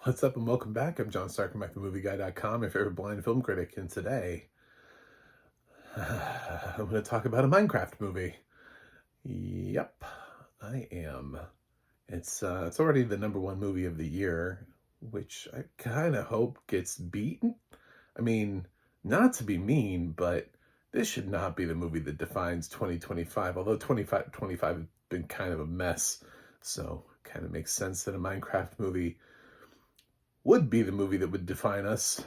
What's up and welcome back. I'm John Stark from MyFilmMovieGuy.com, your favorite blind film critic, and today I'm going to talk about a Minecraft movie. Yep, I am. It's already the #1 movie of the year, which I kind of hope gets beaten. I mean, not to be mean, but this should not be the movie that defines 2025, although 2025 has been kind of a mess, so it kind of makes sense that a Minecraft movie would be the movie that would define us,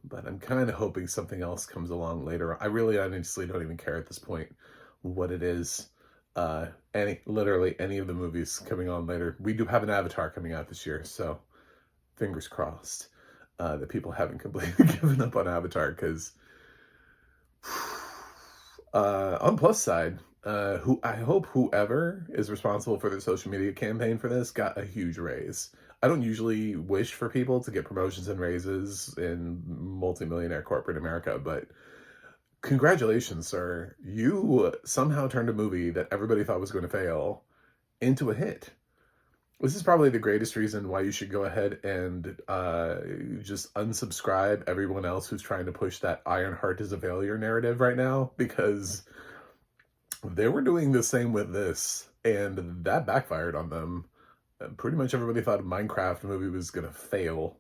but I'm kind of hoping something else comes along later. I really honestly don't even care at this point what it is. Literally any of the movies coming on later. We do have an Avatar coming out this year, so fingers crossed that people haven't completely given up on Avatar, because on the plus side, who I hope whoever is responsible for the social media campaign for this got a huge raise. I don't usually wish for people to get promotions and raises in multimillionaire corporate America, but congratulations, sir. You somehow turned a movie that everybody thought was going to fail into a hit. This is probably the greatest reason why you should go ahead and just unsubscribe everyone else who's trying to push that Ironheart is a failure narrative right now, because they were doing the same with this, and that backfired on them. Pretty much everybody thought a Minecraft movie was going to fail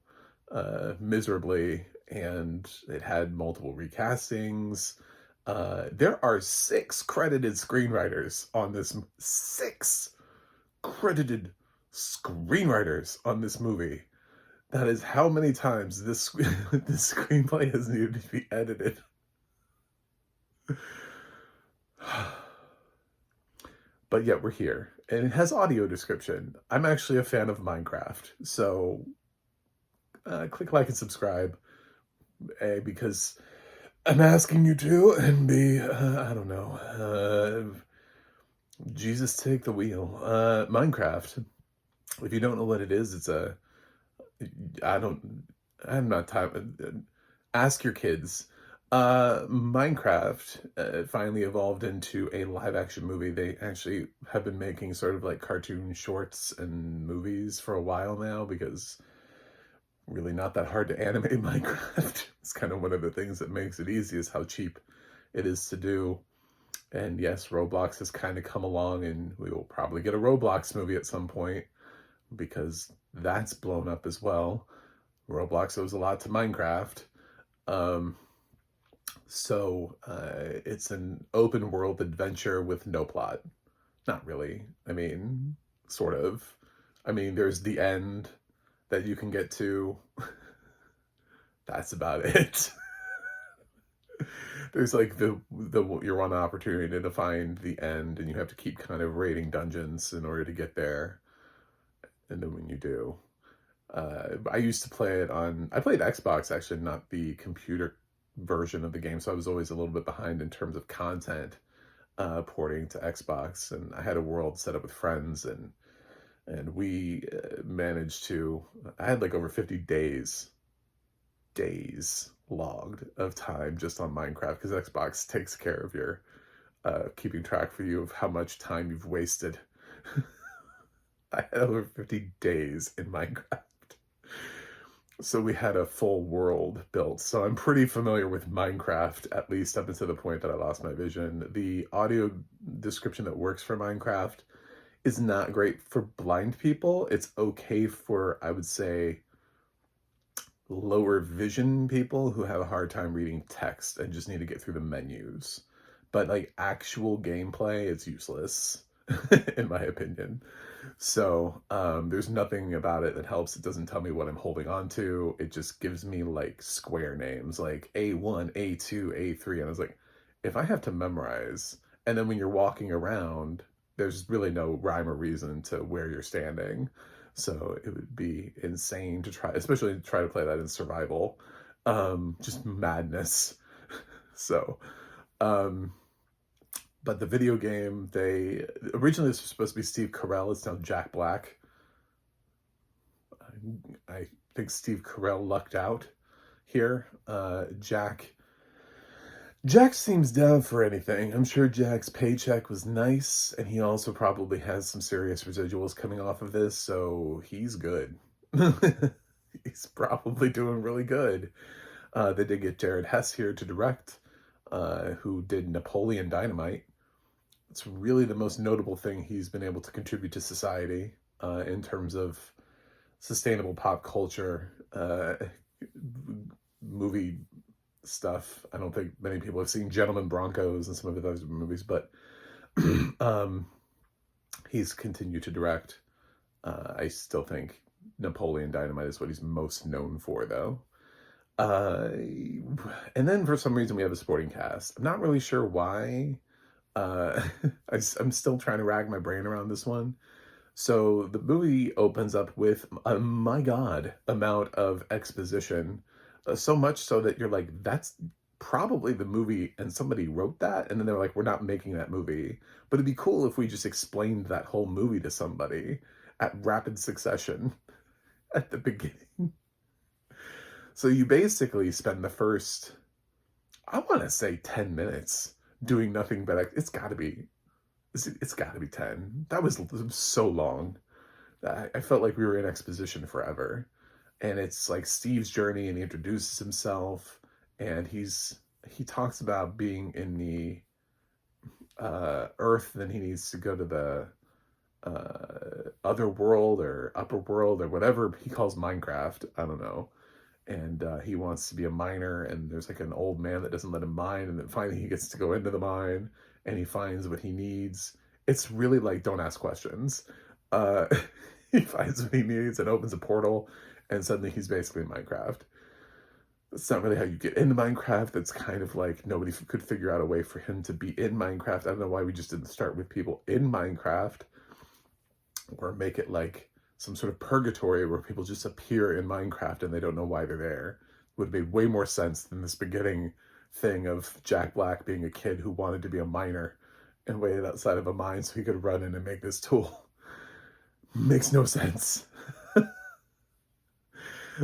miserably, and it had multiple recastings. There are 6 credited screenwriters on this. 6 credited screenwriters on this movie. That is how many times this this screenplay has needed to be edited. But yet we're here, and it has audio description. I'm actually a fan of Minecraft, so click like and subscribe. A, because I'm asking you to, and B, I don't know. Jesus, take the wheel. Minecraft. If you don't know what it is, it's a. I'm not time. Ask your kids. Minecraft finally evolved into a live action movie. They actually have been making sort of like cartoon shorts and movies for a while now, because really not that hard to animate Minecraft. It's kind of one of the things that makes it easy, is how cheap it is to do. And yes, Roblox has kind of come along, and we will probably get a Roblox movie at some point, because that's blown up as well. Roblox owes a lot to Minecraft. It's an open world adventure with no plot. Not really. I mean, sort of. I mean, there's the end that you can get to. That's about it. There's like the you're on an opportunity to find the end, and you have to keep kind of raiding dungeons in order to get there. And then when you do, I used to play it on. I played Xbox, actually, not the computer version of the game, so I was always a little bit behind in terms of content porting to Xbox. And I had a world set up with friends, and we managed to. I had like over 50 days logged of time just on Minecraft, because Xbox takes care of your keeping track for you of how much time you've wasted. I had over 50 days in Minecraft. So we had a full world built. So I'm pretty familiar with Minecraft, at least up until the point that I lost my vision. The audio description that works for Minecraft is not great for blind people. It's okay for, I would say, lower vision people who have a hard time reading text and just need to get through the menus. But like actual gameplay, it's useless, in my opinion. So there's nothing about it that helps. It doesn't tell me what I'm holding on to. It just gives me like square names, like A1, A2, A3. And I was like, if I have to memorize, and then when you're walking around, there's really no rhyme or reason to where you're standing. So it would be insane to try, especially to try to play that in survival. Just madness. So, but the video game, originally this was supposed to be Steve Carell. It's now Jack Black. I think Steve Carell lucked out here. Jack seems down for anything. I'm sure Jack's paycheck was nice, and he also probably has some serious residuals coming off of this, so he's good. he's probably doing really good. They did get Jared Hess here to direct, who did Napoleon Dynamite. It's really the most notable thing he's been able to contribute to society in terms of sustainable pop culture movie stuff. I don't think many people have seen Gentlemen Broncos and some of those movies, but um, he's continued to direct. I still think Napoleon Dynamite is what he's most known for, though. Uh, and then for some reason we have a supporting cast. I'm not really sure why. Uh, I'm still trying to rack my brain around this one. So the movie opens up with a my God amount of exposition, so much so that you're like, that's probably the movie, and somebody wrote that, and then they're like, we're not making that movie. But it'd be cool if we just explained that whole movie to somebody at rapid succession at the beginning. So you basically spend the first, I want to say 10 minutes doing nothing but it's got to be it's got to be 10. That was so long. I felt like we were in exposition forever. And it's like Steve's journey, and he introduces himself, and he talks about being in the Earth, then he needs to go to the other world or upper world or whatever he calls Minecraft. I don't know. And he wants to be a miner, and there's like an old man that doesn't let him mine, and then finally he gets to go into the mine, and he finds what he needs. It's really like Don't Ask Questions. Uh, he finds what he needs and opens a portal, and suddenly he's basically in Minecraft. That's not really how you get into Minecraft. It's kind of like nobody could figure out a way for him to be in Minecraft. I don't know why we just didn't start with people in Minecraft, or make it like some sort of purgatory where people just appear in Minecraft and they don't know why they're there. Would have made way more sense than this beginning thing of Jack Black being a kid who wanted to be a miner and waited outside of a mine so he could run in and make this tool. Makes no sense.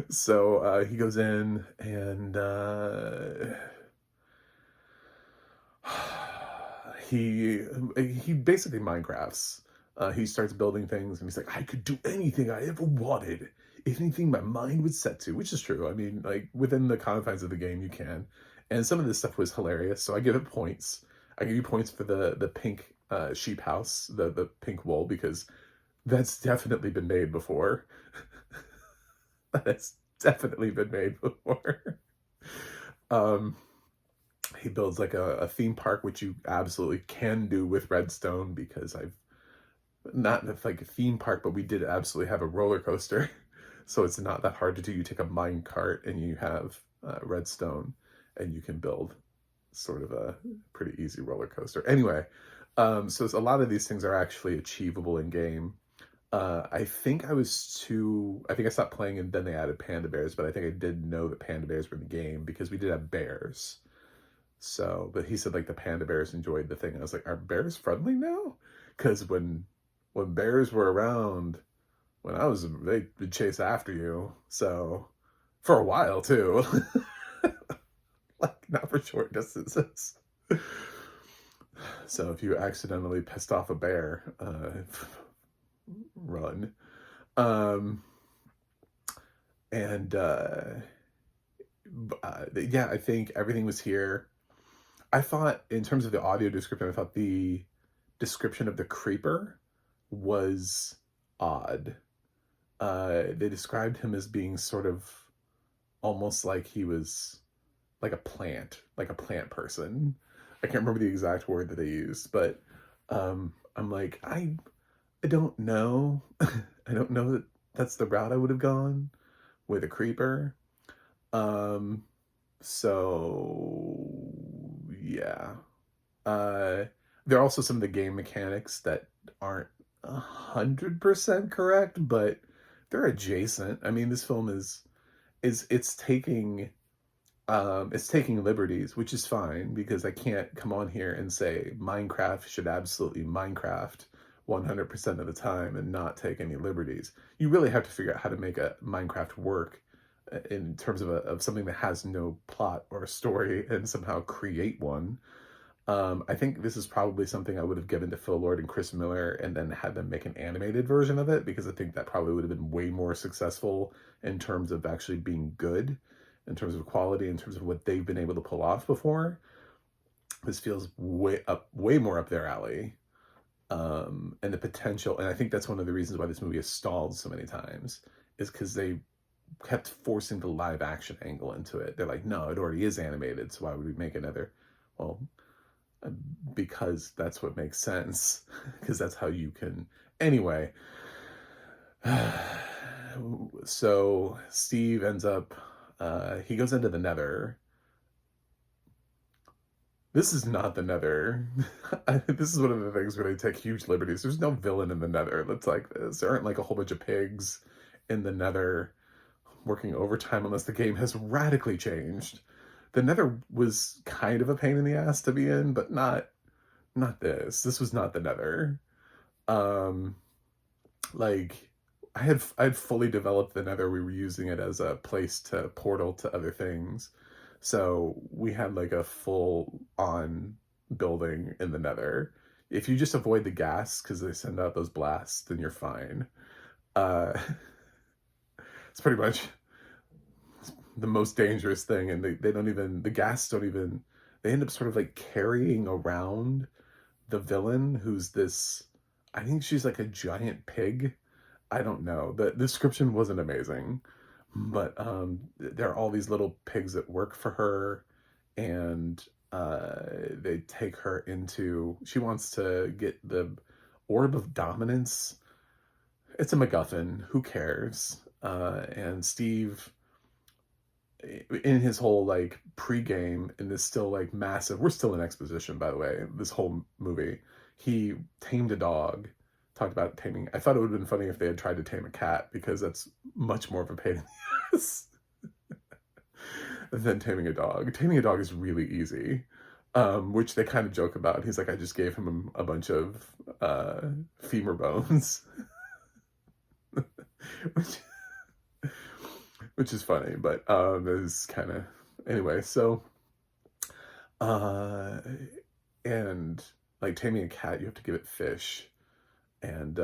So he goes in, and he basically Minecrafts. He starts building things, and he's like, I could do anything I ever wanted, anything my mind would set to, which is true. I mean, like, within the confines of the game, you can. And some of this stuff was hilarious, so I give it points. I give you points for the pink sheep house, the pink wool, because that's definitely been made before. That's definitely been made before. um, he builds like a theme park, which you absolutely can do with redstone, because I've not like a theme park, but we did absolutely have a roller coaster. So it's not that hard to do. You take a mine cart and you have redstone, and you can build sort of a pretty easy roller coaster. Anyway, so a lot of these things are actually achievable in game. I think I stopped playing, and then they added panda bears, but I think I did know that panda bears were in the game because we did have bears. So, but he said like the panda bears enjoyed the thing. I was like, are bears friendly now? Because when bears were around, when I was, they would chase after you. So, for a while too. Like, not for short distances. So if you accidentally pissed off a bear, run. And yeah, I think everything was here. I thought, in terms of the audio description, I thought the description of the creeper was odd. They described him as being sort of almost like he was like a plant person. I can't remember the exact word that they used, but I'm like, I don't know. I don't know that that's the route I would have gone with a creeper. So yeah. There are also some of the game mechanics that aren't 100% correct, but they're adjacent. I mean, this film it's taking liberties, which is fine, because I can't come on here and say Minecraft should absolutely Minecraft 100% of the time and not take any liberties. You really have to figure out how to make a Minecraft work in terms of something that has no plot or story, and somehow create one. I think this is probably something I would have given to Phil Lord and Chris Miller and then had them make an animated version of it, because I think that probably would have been way more successful in terms of actually being good, in terms of quality, in terms of what they've been able to pull off before. This feels way more up their alley. And the potential, and I think that's one of the reasons why this movie has stalled so many times, is because they kept forcing the live action angle into it. They're like, no, it already is animated, so why would we make another? Well, because that's what makes sense, because that's how you can. Anyway, so Steve ends up, he goes into the Nether. This is not the Nether. This is one of the things where they take huge liberties. There's no villain in the Nether that's like this. There aren't like a whole bunch of pigs in the Nether working overtime unless the game has radically changed. The Nether was kind of a pain in the ass to be in, but not this. This was not the Nether. Um, like I had fully developed the Nether. We were using it as a place to portal to other things. So we had like a full on building in the Nether. If you just avoid the gas because they send out those blasts, then you're fine. Uh, it's pretty much the most dangerous thing, and they don't even, the gas don't even, they end up sort of like carrying around the villain, who's this, I think she's like a giant pig. I don't know. The description wasn't amazing, but there are all these little pigs that work for her, and they take her into, she wants to get the orb of dominance. It's a MacGuffin, who cares? And Steve, in his whole like pre-game in this still like massive, we're still in exposition by the way, this whole movie, he tamed a dog, talked about taming. I thought it would have been funny if they had tried to tame a cat, because that's much more of a pain in the ass than taming a dog. Taming a dog is really easy, which they kind of joke about. He's like, I just gave him a bunch of femur bones. which which is funny, but is kind of, anyway. So uh and like taming a cat, you have to give it fish, and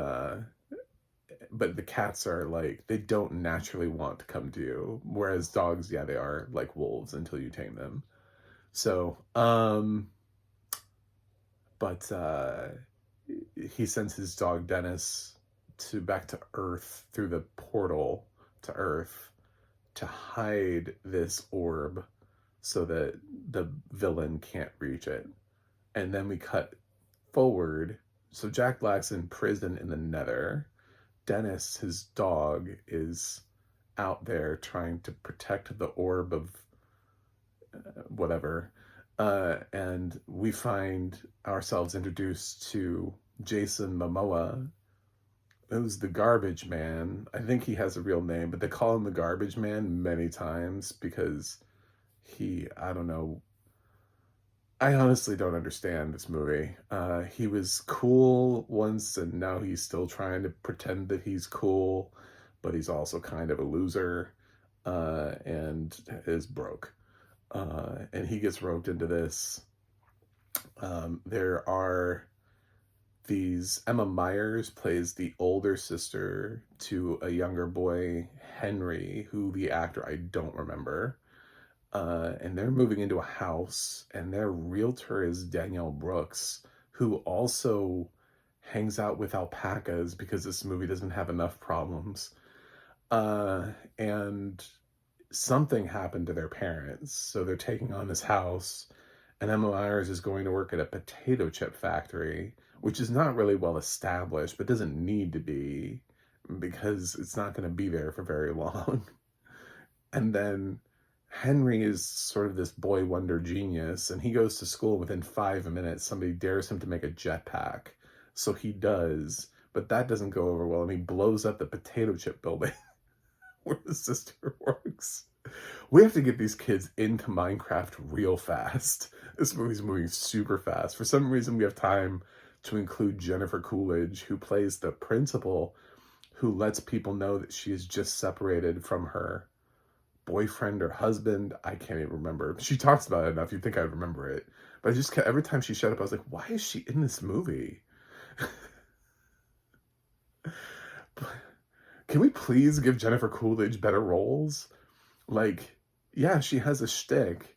but the cats are like, they don't naturally want to come to you, whereas dogs, yeah, they are like wolves until you tame them. So but he sends his dog Dennis to back to Earth through the portal to Earth to hide this orb so that the villain can't reach it. And then we cut forward. So Jack Black's in prison in the Nether. Dennis, his dog, is out there trying to protect the orb of whatever. And we find ourselves introduced to Jason Momoa, who's the garbage man. I think he has a real name, but they call him the garbage man many times because I don't know. I honestly don't understand this movie. He was cool once, and now he's still trying to pretend that he's cool, but he's also kind of a loser, and is broke. And he gets roped into this. There are these, Emma Myers plays the older sister to a younger boy, Henry, who the actor I don't remember. And they're moving into a house, and their realtor is Danielle Brooks, who also hangs out with alpacas because this movie doesn't have enough problems. And something happened to their parents, so they're taking on this house, and Emma Myers is going to work at a potato chip factory, which is not really well established, but doesn't need to be, because it's not going to be there for very long. And then Henry is sort of this boy wonder genius, and he goes to school. Within 5 minutes, somebody dares him to make a jetpack. So he does, but that doesn't go over well, and he blows up the potato chip building where the sister works. We have to get these kids into Minecraft real fast. This movie's moving super fast. For some reason, we have time to include Jennifer Coolidge, who plays the principal, who lets people know that she is just separated from her boyfriend or husband. I can't even remember. She talks about it enough, you'd think I'd remember it. But I just kept, every time she showed up, I was like, why is she in this movie? Can we please give Jennifer Coolidge better roles? Like, yeah, she has a shtick.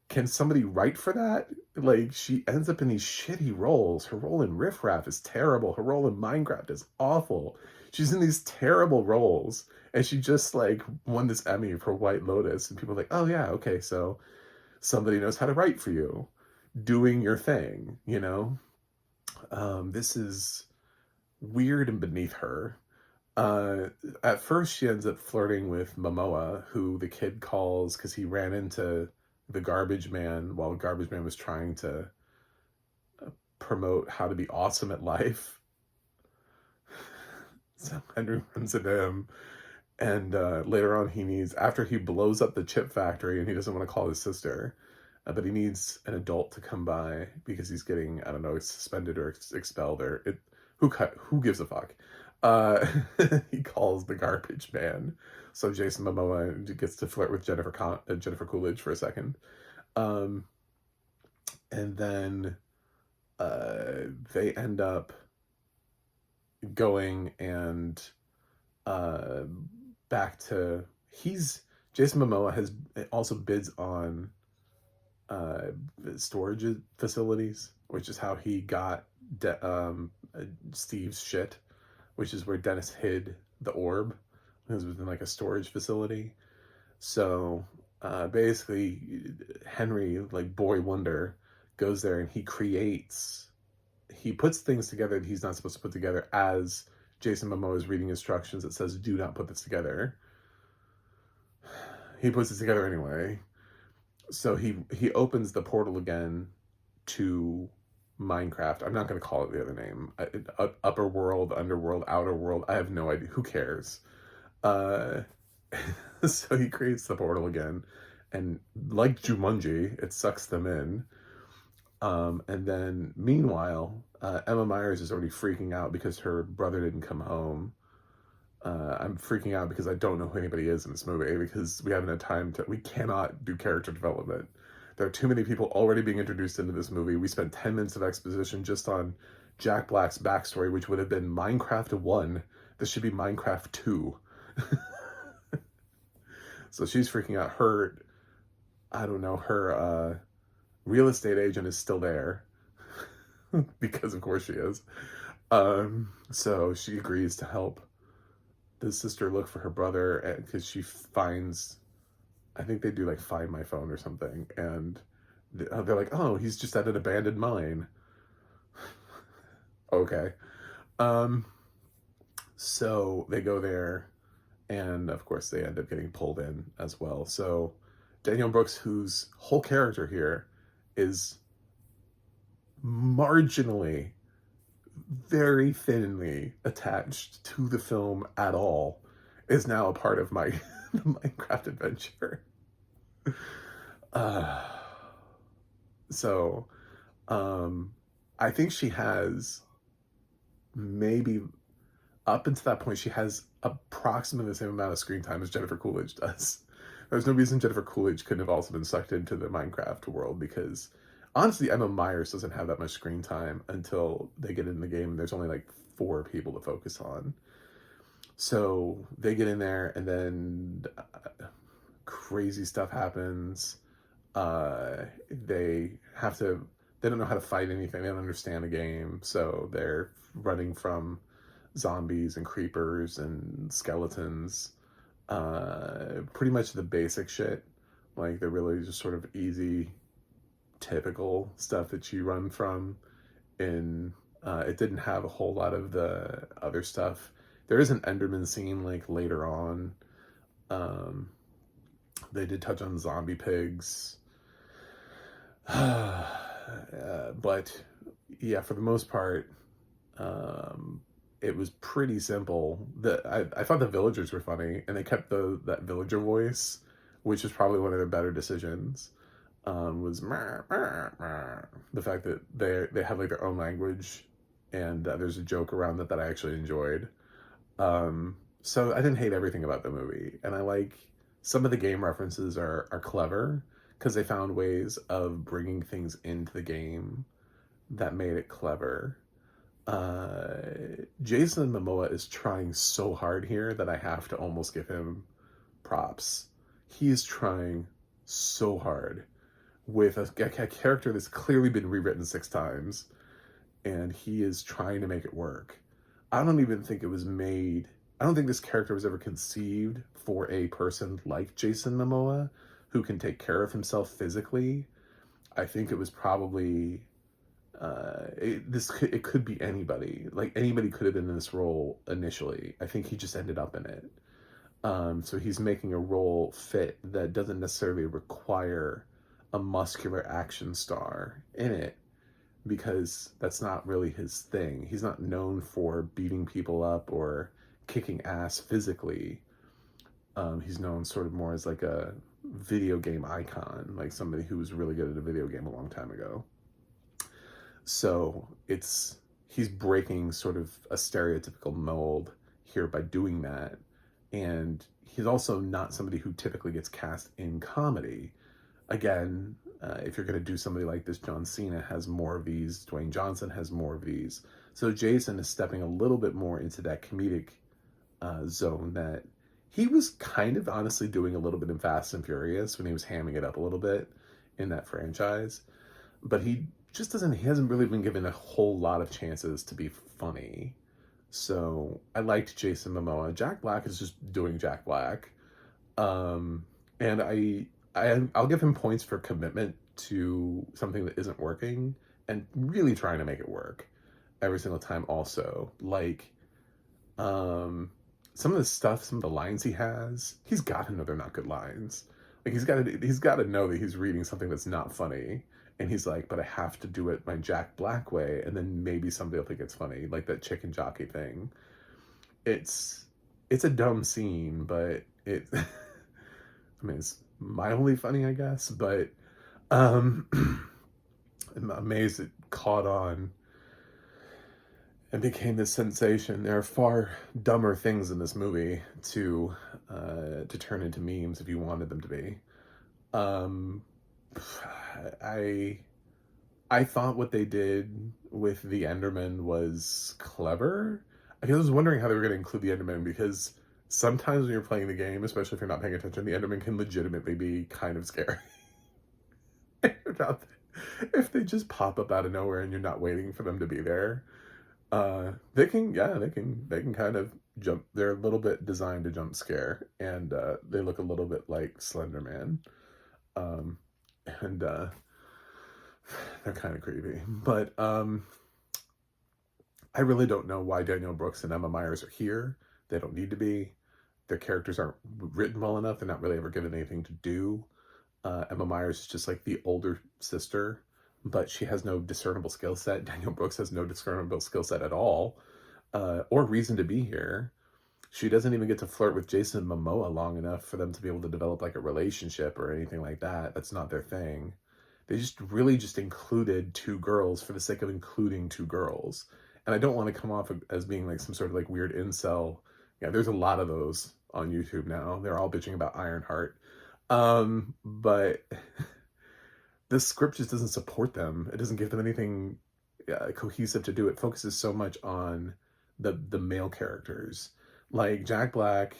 Can somebody write for that? Like, she ends up in these shitty roles. Her role in Riff Raff is terrible. Her role in Minecraft is awful. She's in these terrible roles. And she just, like, won this Emmy for White Lotus. And people are like, oh, yeah, okay, so somebody knows how to write for you. Doing your thing, you know? This is weird and beneath her. Uh, at first, she ends up flirting with Momoa, who the kid calls because he ran into the garbage man while the garbage man was trying to promote how to be awesome at life. So Henry runs into him, and later on, after he blows up the chip factory, and he doesn't want to call his sister, but he needs an adult to come by because he's getting, I don't know, suspended or expelled, or who gives a fuck? Uh, he calls the garbage man. So Jason Momoa gets to flirt with Jennifer Coolidge for a second. Um, and then they end up going and uh, back to, Jason Momoa has also bids on uh, storage facilities, which is how he got Steve's shit, which is where Dennis hid the orb. It was within like a storage facility. So basically, Henry, like Boy Wonder, goes there and he puts things together that he's not supposed to put together as Jason Momoa is reading instructions that says, do not put this together. He puts it together anyway. So he opens the portal again to Minecraft. I'm not going to call it the other name. Upper world, underworld, outer world. I have no idea. Who cares? So he creates the portal again, and like Jumanji, it sucks them in. And then meanwhile, Emma Myers is already freaking out because her brother didn't come home. I'm freaking out because I don't know who anybody is in this movie because we haven't had time we cannot do character development. There are too many people already being introduced into this movie. We spent 10 minutes of exposition just on Jack Black's backstory, which would have been Minecraft 1. This should be Minecraft 2. So she's freaking out. Her real estate agent is still there because of course she is. So she agrees to help the sister look for her brother because she finds, I think they do like Find My Phone or something, and they're like, oh, he's just at an abandoned mine. Okay. So they go there, and of course they end up getting pulled in as well. So Danielle Brooks, whose whole character here is marginally, very thinly attached to the film at all, is now a part of my Minecraft adventure. So I think she has, maybe up until that point, she has approximately the same amount of screen time as Jennifer Coolidge does. There's no reason Jennifer Coolidge couldn't have also been sucked into the Minecraft world, because honestly, Emma Myers doesn't have that much screen time until they get in the game. There's only like 4 people to focus on. So they get in there, and then crazy stuff happens. They don't know how to fight anything. They don't understand the game. So they're running from zombies and creepers and skeletons. Pretty much the basic shit. Like, they're really just sort of easy, typical stuff that you run from. It didn't have a whole lot of the other stuff. There is an Enderman scene like later on. They did touch on zombie pigs. But yeah, for the most part, it was pretty simple. I thought the villagers were funny, and they kept that villager voice, which was probably one of their better decisions. Was the fact that they have like their own language, and there's a joke around that I actually enjoyed. So I didn't hate everything about the movie, and I like some of the game references are clever, because they found ways of bringing things into the game that made it clever. Uh, Jason Momoa is trying so hard here that I have to almost give him props. He is trying so hard with a character that's clearly been rewritten 6 times, and he is trying to make it work. I don't even think it was made. I don't think this character was ever conceived for a person like Jason Momoa, who can take care of himself physically. I think it was probably it could be anybody. Like anybody could have been in this role initially. I think he just ended up in it. So he's making a role fit that doesn't necessarily require a muscular action star in it, because that's not really his thing. He's not known for beating people up or kicking ass physically. He's known sort of more as like a video game icon, like somebody who was really good at a video game a long time ago. So he's breaking sort of a stereotypical mold here by doing that. And he's also not somebody who typically gets cast in comedy. Again, if you're going to do somebody like this, John Cena has more of these, Dwayne Johnson has more of these. So Jason is stepping a little bit more into that comedic zone that he was kind of honestly doing a little bit in Fast and Furious when he was hamming it up a little bit in that franchise. But he hasn't really been given a whole lot of chances to be funny. So I liked Jason Momoa. Jack Black is just doing Jack Black. And I'll give him points for commitment to something that isn't working and really trying to make it work every single time also. Like, some of the stuff, some of the lines he has, he's got to know they're not good lines. Like he's got to know that he's reading something that's not funny. And he's like, but I have to do it my Jack Black way, and then maybe somebody will think it's funny, like that chicken jockey thing. It's a dumb scene, but I mean, it's mildly funny, I guess. But I'm amazed it caught on and became this sensation. There are far dumber things in this movie to turn into memes if you wanted them to be. I thought what they did with the Enderman was clever. I was wondering how they were going to include the Enderman, because sometimes when you're playing the game, especially if you're not paying attention, the Enderman can legitimately be kind of scary. If they just pop up out of nowhere and you're not waiting for them to be there, they can kind of jump. They're a little bit designed to jump scare, and they look a little bit like Slender Man. And they're kind of creepy. But I really don't know why Danielle Brooks and Emma Myers are here. They don't need to be. Their characters aren't written well enough. They're not really ever given anything to do. Emma Myers is just like the older sister, but she has no discernible skill set. Danielle Brooks has no discernible skill set at all, or reason to be here. She doesn't even get to flirt with Jason Momoa long enough for them to be able to develop like a relationship or anything like that. That's not their thing. They just really just included 2 girls for the sake of including 2 girls. And I don't want to come off as being like some sort of like weird incel. Yeah, there's a lot of those on YouTube now. They're all bitching about Ironheart. But the script just doesn't support them. It doesn't give them anything cohesive to do. It focuses so much on the male characters. Like Jack Black,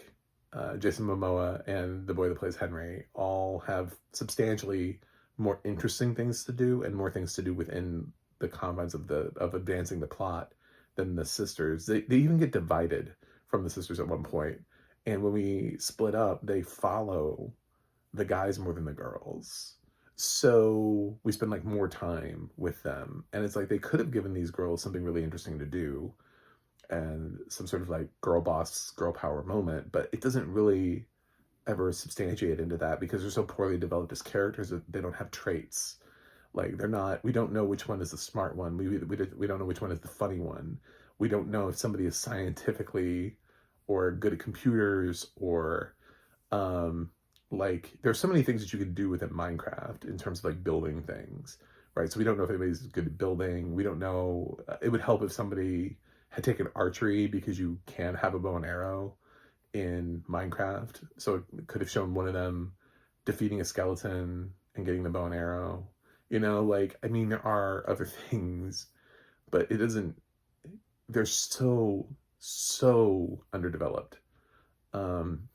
Jason Momoa, and the boy that plays Henry all have substantially more interesting things to do and more things to do within the confines of advancing the plot than the sisters. They even get divided from the sisters at one point. And when we split up, they follow the guys more than the girls. So we spend like more time with them. And it's like they could have given these girls something really interesting to do and some sort of like girl boss, girl power moment, but it doesn't really ever substantiate into that because they're so poorly developed as characters that they don't have traits. Like we don't know which one is the smart one. We don't know which one is the funny one. We don't know if somebody is scientifically or good at computers or like there's so many things that you could do within Minecraft in terms of like building things, right? So we don't know if anybody's good at building. We don't know. It would help if somebody had taken archery because you can have a bow and arrow in Minecraft. So it could have shown one of them defeating a skeleton and getting the bow and arrow. You know, like, I mean, there are other things, but it doesn't, they're so underdeveloped, um,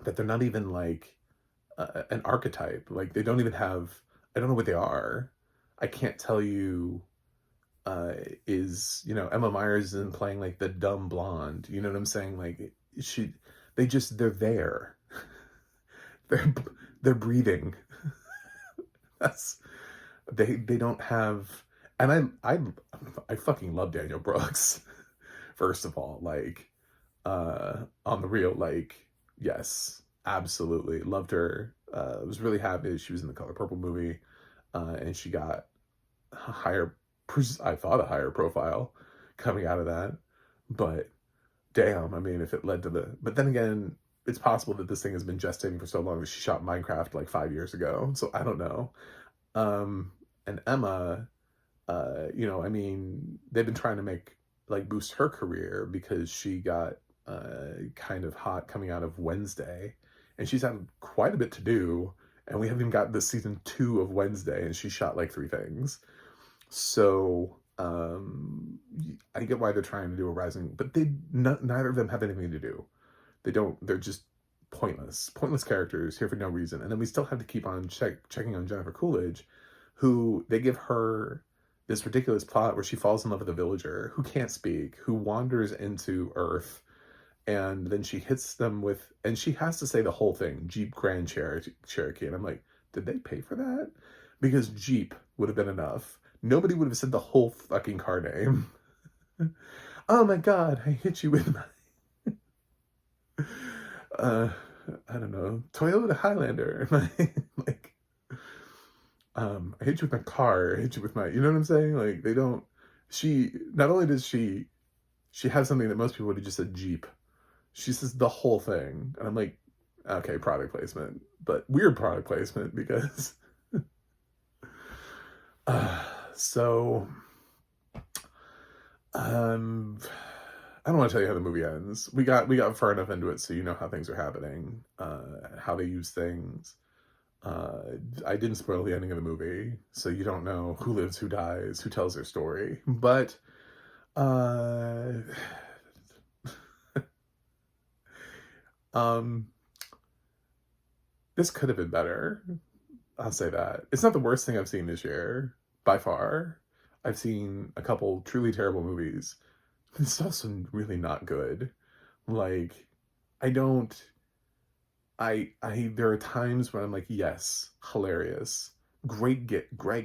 that they're not even like an archetype. Like, they don't even have, I don't know what they are. I can't tell you, uh, Emma Myers isn't playing like the dumb blonde. You know what I'm saying? Like, she, they're there. they're, they're breathing. That's, they don't have, and I fucking love Danielle Brooks. First of all, like, on the real, like, yes, absolutely loved her. Was really happy she was in the Color Purple movie, and she got a higher, I thought a higher profile coming out of that. But damn, I mean, if it led to the, but then again, it's possible that this thing has been gestating for so long that she shot Minecraft like 5 years ago. So I don't know. Um, and Emma, I mean, they've been trying to make, like, boost her career because she got kind of hot coming out of Wednesday, and she's had quite a bit to do, and we haven't even got the season 2 of Wednesday, and she shot like 3 things. So I get why they're trying to do a rising, but neither of them have anything to do. They don't. They're just pointless characters here for no reason. And then we still have to keep on checking on Jennifer Coolidge, who they give her this ridiculous plot where she falls in love with a villager who can't speak, who wanders into Earth, and then she hits them with, and she has to say the whole thing, Jeep Grand Cherokee. And I'm like, did they pay for that? Because Jeep would have been enough. Nobody would have said the whole fucking car name. Oh my God, I hit you with my, uh, I don't know, Toyota Highlander. Like, I hit you with my car, I hit you with my, you know what I'm saying? Like, they don't, not only does she has something that most people would have just said Jeep. She says the whole thing. And I'm like, okay, product placement, but weird product placement because, so, I don't want to tell you how the movie ends. We got far enough into it so you know how things are happening, how they use things. I didn't spoil the ending of the movie, so you don't know who lives, who dies, who tells their story. But um, this could have been better. I'll say that. It's not the worst thing I've seen this year, by far. I've seen a couple truly terrible movies. It's also really not good. Like, I don't, there are times when I'm like, yes, hilarious, great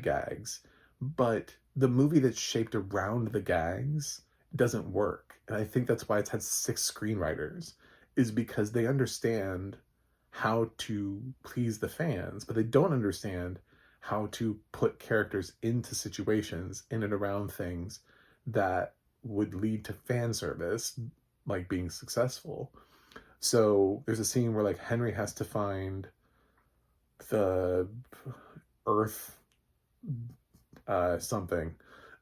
gags, but the movie that's shaped around the gags doesn't work. And I think that's why it's had 6 screenwriters, is because they understand how to please the fans, but they don't understand how to put characters into situations in and around things that would lead to fan service, like being successful. So there's a scene where, like, Henry has to find the earth, something.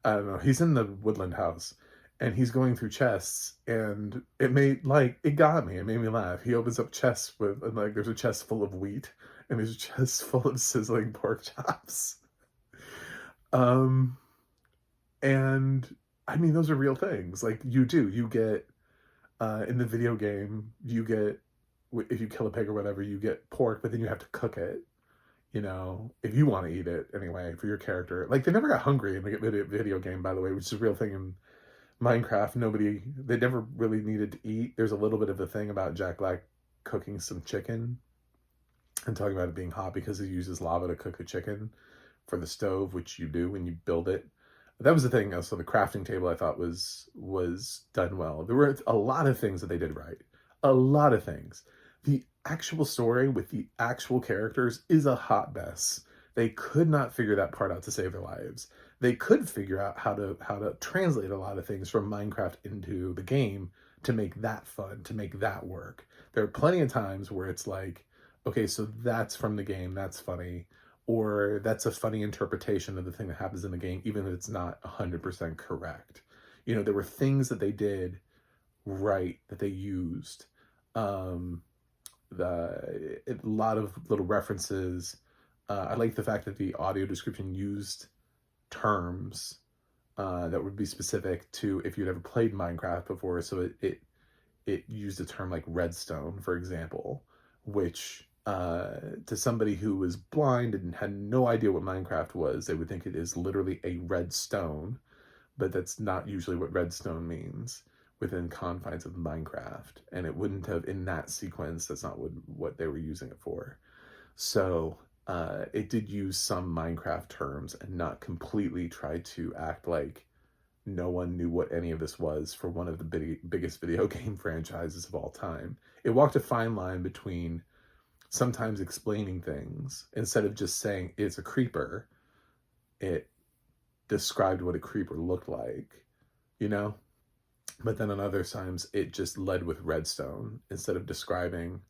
I don't know. He's in the woodland house and he's going through chests, and it got me. It made me laugh. He opens up chests and, like, there's a chest full of wheat and there's a chest full of sizzling pork chops. Um, and I mean, those are real things. Like, you get, in the video game, you get, if you kill a pig or whatever, you get pork, but then you have to cook it, if you want to eat it anyway, for your character. Like, they never got hungry in the video game, by the way, which is a real thing in Minecraft. They never really needed to eat. There's a little bit of a thing about Jack Black cooking some chicken and talking about it being hot because he uses lava to cook a chicken for the stove, which you do when you build it. That was the thing. So the crafting table, I thought, was done well. There were a lot of things that they did right. A lot of things. The actual story with the actual characters is a hot mess. They could not figure that part out to save their lives. They could figure out how to translate a lot of things from Minecraft into the game to make that fun, to make that work. There are plenty of times where it's like, okay, so that's from the game, that's funny, or that's a funny interpretation of the thing that happens in the game, even if it's not 100% correct. There were things that they did right, that they used. A lot of little references I like the fact that the audio description used terms that would be specific to if you'd ever played Minecraft before. So it used a term like redstone, for example, which to somebody who was blind and had no idea what Minecraft was, they would think it is literally a red stone, but that's not usually what redstone means within confines of Minecraft. And it wouldn't have, in that sequence, that's not what they were using it for. So it did use some Minecraft terms and not completely try to act like no one knew what any of this was for one of the biggest video game franchises of all time. It walked a fine line between sometimes explaining things instead of just saying it's a creeper. It described what a creeper looked like, you know? But then on other times, it just led with redstone instead of describing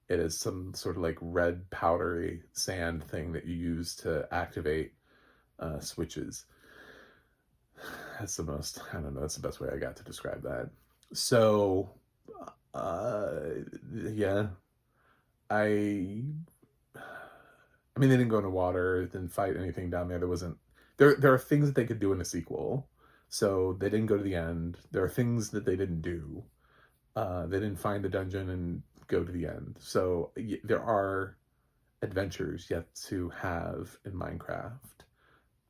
it as some sort of like red powdery sand thing that you use to activate switches. That's the most, I don't know, that's the best way I got to describe that. So, yeah, I mean, they didn't go into water, didn't fight anything down there. There wasn't, there are things that they could do in a sequel. So they didn't go to the end. There are things that they didn't do. They didn't find the dungeon and go to the end. So there are adventures yet to have in Minecraft.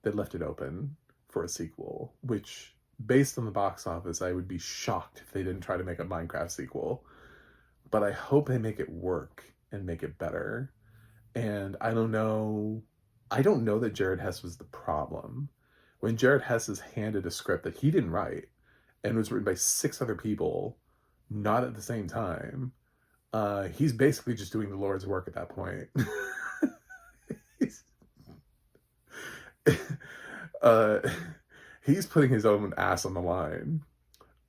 They left it open for a sequel, which, based on the box office, I would be shocked if they didn't try to make a Minecraft sequel. But I hope they make it work and make it better. And I don't know that Jared Hess was the problem. When Jared Hess is handed a script that he didn't write and was written by 6 other people, not at the same time, he's basically just doing the Lord's work at that point. He's putting his own ass on the line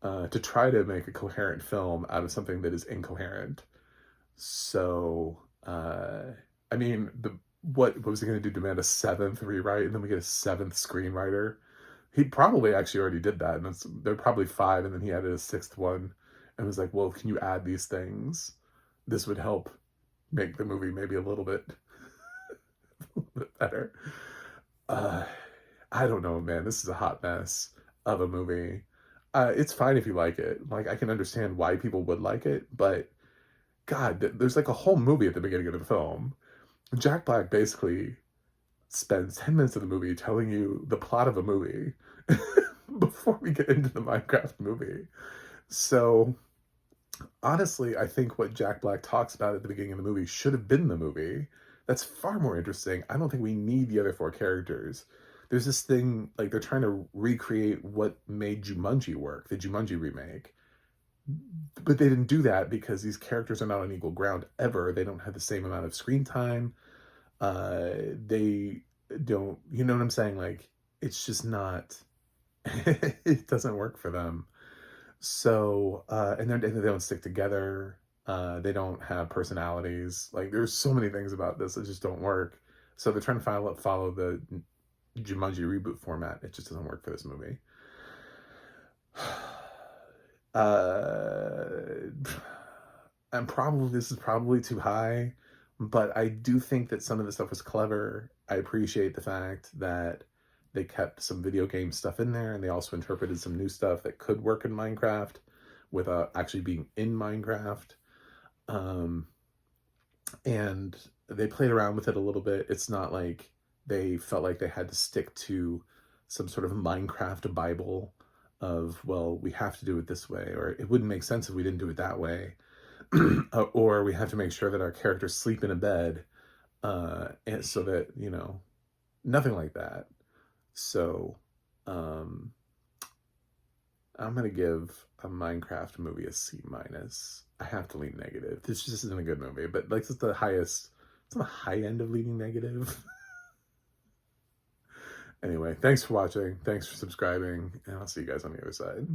to try to make a coherent film out of something that is incoherent. So, I mean, what was he going to do? Demand a 7th rewrite, and then we get a 7th screenwriter? He probably actually already did that, and there are probably 5, and then he added a 6th one, and was like, well, can you add these things? This would help make the movie maybe a little bit better. I don't know, man. This is a hot mess of a movie. It's fine if you like it. Like, I can understand why people would like it, but God, there's like a whole movie at the beginning of the film. Jack Black basically spends 10 minutes of the movie telling you the plot of a movie before we get into the Minecraft movie. So, honestly, I think what Jack Black talks about at the beginning of the movie should have been the movie. That's far more interesting. I don't think we need the other 4 characters. There's this thing, like, they're trying to recreate what made Jumanji work, the Jumanji remake. But they didn't do that because these characters are not on equal ground ever. They don't have the same amount of screen time. They don't, you know what I'm saying? Like, it's just not, it doesn't work for them. So, and they don't stick together. They don't have personalities. Like, there's so many things about this that just don't work. So they're trying to follow the Jumanji reboot format. It just doesn't work for this movie. And this is probably too high, but I do think that some of the stuff was clever. I appreciate the fact that they kept some video game stuff in there, and they also interpreted some new stuff that could work in Minecraft without actually being in Minecraft. And they played around with it a little bit. It's not like they felt like they had to stick to some sort of Minecraft Bible of, well, we have to do it this way, or it wouldn't make sense if we didn't do it that way. Or we have to make sure that our characters sleep in a bed, and so that, you know, nothing like that. So, I'm gonna give a Minecraft movie a C-. I have to lean negative. This just isn't a good movie, but like, it's the highest, it's on the high end of leaning negative. Anyway, thanks for watching. Thanks for subscribing, and I'll see you guys on the other side.